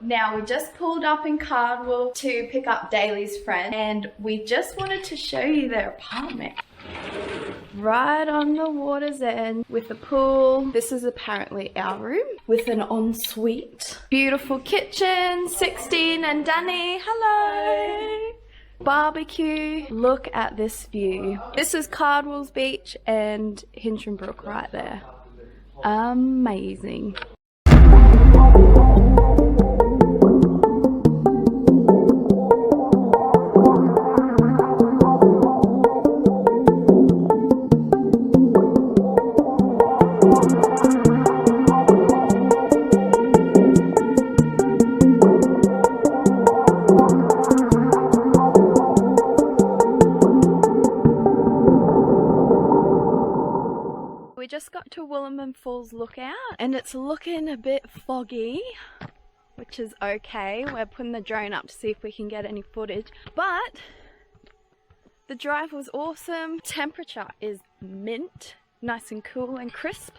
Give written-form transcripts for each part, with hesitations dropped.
Now we just pulled up in Cardwell to pick up Daley's friend, and we just wanted to show you their apartment. Right on the water's edge with a pool. This is apparently our room with an ensuite. Beautiful kitchen, 16 and Danny, hello. Barbecue, look at this view. This is Cardwell's Beach and Hinchinbrook right there. Amazing. We just got to Wallaman Falls lookout and it's looking a bit foggy, which is okay. We're putting the drone up to see if we can get any footage, but the drive was awesome. Temperature is mint, nice and cool and crisp.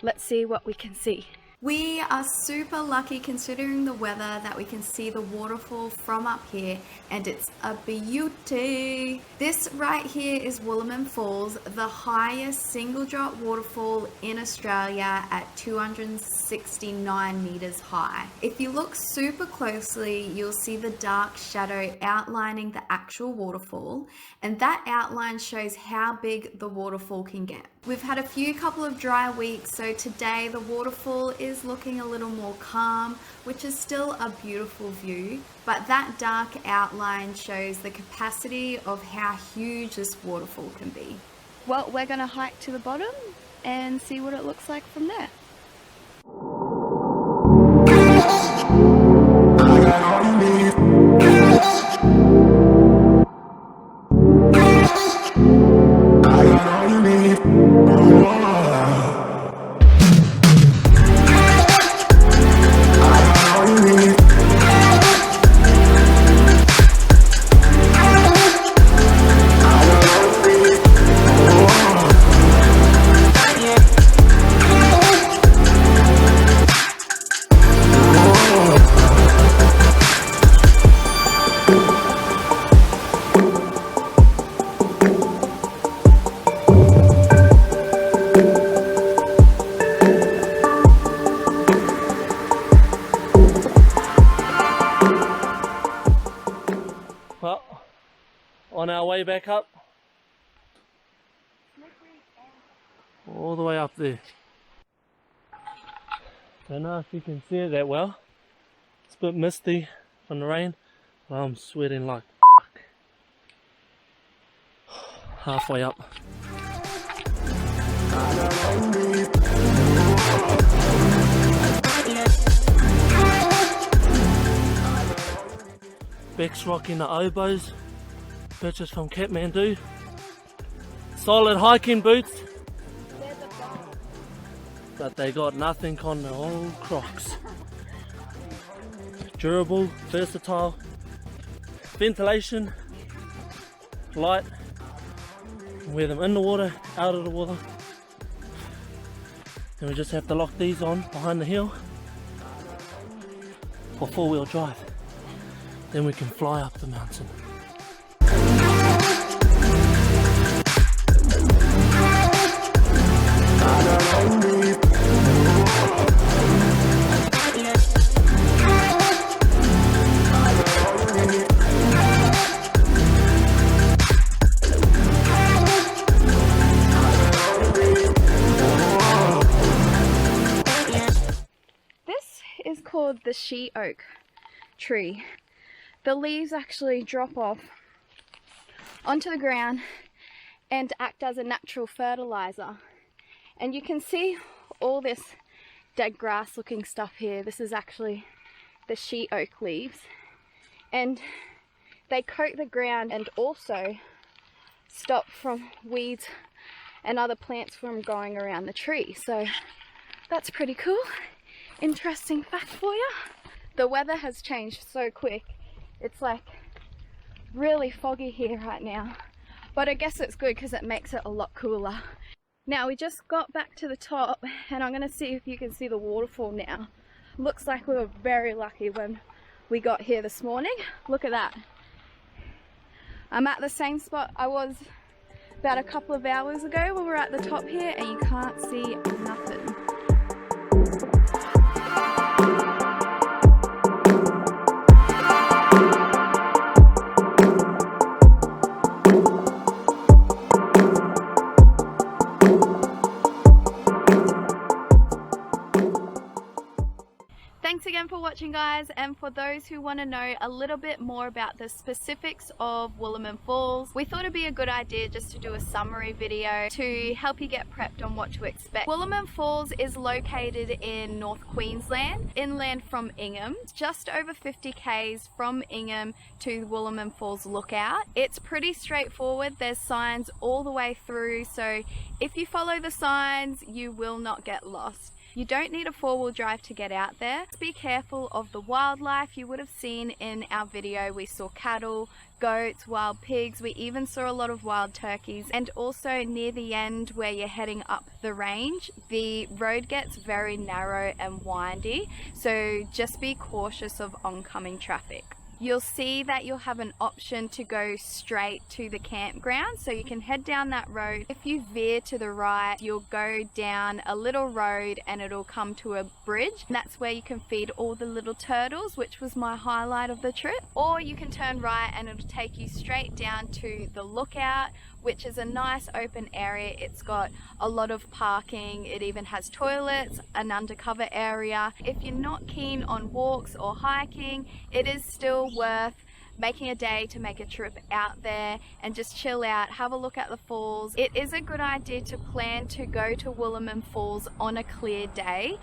Let's see what we can see. We are super lucky considering the weather that we can see the waterfall from up here, and it's a beauty. This right here is Wallaman Falls, the highest single drop waterfall in Australia at 269 meters high. If you look super closely, you'll see the dark shadow outlining the actual waterfall, and that outline shows how big the waterfall can get. We've had a couple of dry weeks, so today the waterfall is looking a little more calm, which is still a beautiful view, but that dark outline shows the capacity of how huge this waterfall can be. Well, we're going to hike to the bottom and see what it looks like from there. Well, on our way back up, all the way up there. Don't know if you can see it that well. It's a bit misty from the rain, but I'm sweating like fuck. Halfway up. Beck's rocking the oboes, purchased from Kathmandu. Solid hiking boots, but they got nothing on the old Crocs. Durable, versatile, ventilation, light. Wear them in the water, out of the water. And we just have to lock these on behind the hill for 4-wheel drive. Then we can fly up the mountain. This is called the she oak tree. The leaves actually drop off onto the ground and act as a natural fertilizer. And you can see all this dead grass looking stuff here. This is actually the she oak leaves, and they coat the ground and also stop from weeds and other plants from growing around the tree. So that's pretty cool. Interesting fact for you. The weather has changed so quick. It's like really foggy here right now, but I guess it's good because it makes it a lot cooler. Now we just got back to the top and I'm going to see if you can see the waterfall now. Looks like we were very lucky when we got here this morning. Look at that. I'm at the same spot I was about a couple of hours ago when we were at the top here, and you can't see nothing. Thanks again for watching, guys, and for those who want to know a little bit more about the specifics of Wallaman Falls, we thought it'd be a good idea just to do a summary video to help you get prepped on what to expect. Wallaman Falls is located in North Queensland, inland from Ingham, just over 50 k's from Ingham to Wallaman Falls Lookout. It's pretty straightforward. There's signs all the way through, so if you follow the signs, you will not get lost. You don't need a four-wheel drive to get out there. Be careful of the wildlife. You would have seen in our video we saw cattle, goats, wild pigs. We even saw a lot of wild turkeys, and also near the end where you're heading up the range, the road gets very narrow and windy, so just be cautious of oncoming traffic. You'll see that you'll have an option to go straight to the campground, so you can head down that road. If you veer to the right, you'll go down a little road and it'll come to a bridge. That's where you can feed all the little turtles, which was my highlight of the trip. Or you can turn right and it'll take you straight down to the lookout, which is a nice open area. It's got a lot of parking. It even has toilets, an undercover area. If you're not keen on walks or hiking, it is still worth making a day to make a trip out there and just chill out, have a look at the falls. It is a good idea to plan to go to Wallaman Falls on a clear day.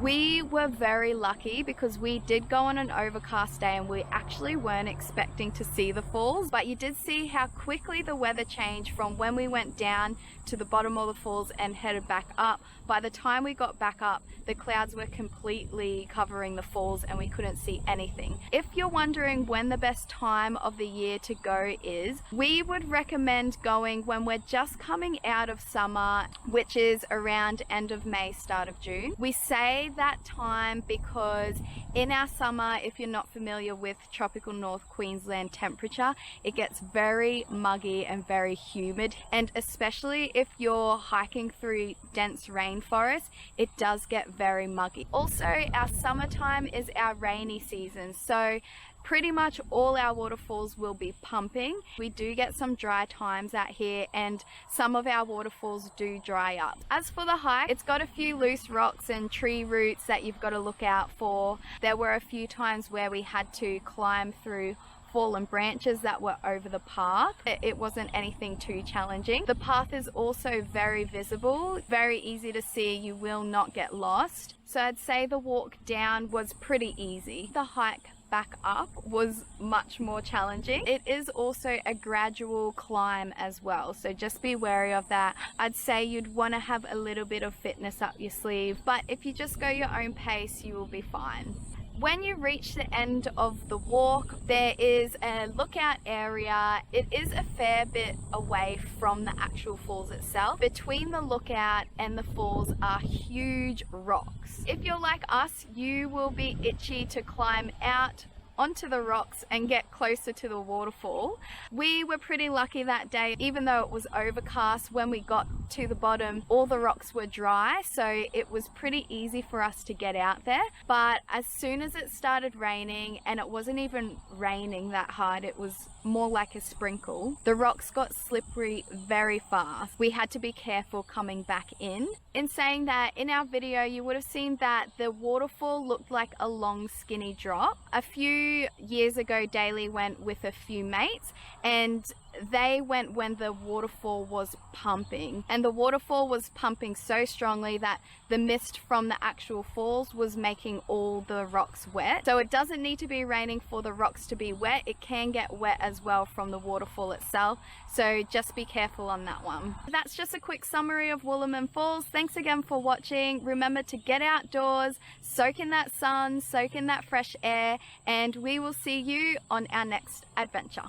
We were very lucky because we did go on an overcast day and we actually weren't expecting to see the falls, but you did see how quickly the weather changed from when we went down to the bottom of the falls and headed back up. By the time we got back up, the clouds were completely covering the falls and we couldn't see anything. If you're wondering when the best time of the year to go is, we would recommend going when we're just coming out of summer, which is around end of May, start of June. We say that time because in our summer, if you're not familiar with tropical North Queensland temperature, it gets very muggy and very humid, and especially if you're hiking through dense rainforest, it does get very muggy. Also, our summertime is our rainy season, so pretty much all our waterfalls will be pumping. We do get some dry times out here and some of our waterfalls do dry up. As for the hike, it's got a few loose rocks and tree roots that you've got to look out for. There were a few times where we had to climb through fallen branches that were over the path. It wasn't anything too challenging. The path is also very visible, very easy to see. You will not get lost. So I'd say the walk down was pretty easy. The hike back up was much more challenging. It is also a gradual climb as well, so just be wary of that. I'd say you'd want to have a little bit of fitness up your sleeve, but if you just go your own pace, you will be fine. When you reach the end of the walk, there is a lookout area. It is a fair bit away from the actual falls itself. Between the lookout and the falls are huge rocks. If you're like us, you will be itchy to climb out onto the rocks and get closer to the waterfall. We were pretty lucky that day, even though it was overcast. When we got to the bottom, all the rocks were dry, so it was pretty easy for us to get out there. But as soon as it started raining, and it wasn't even raining that hard, it was more like a sprinkle, the rocks got slippery very fast. We had to be careful coming back in. In saying that, in our video you would have seen that the waterfall looked like a long skinny drop. A few years ago Daley went with a few mates and they went when the waterfall was pumping, and the waterfall was pumping so strongly that the mist from the actual falls was making all the rocks wet. So it doesn't need to be raining for the rocks to be wet. It can get wet as well from the waterfall itself, so just be careful on that one. That's just a quick summary of Wallaman Falls. Thanks again for watching. Remember to get outdoors, soak in that sun, soak in that fresh air, and we will see you on our next adventure.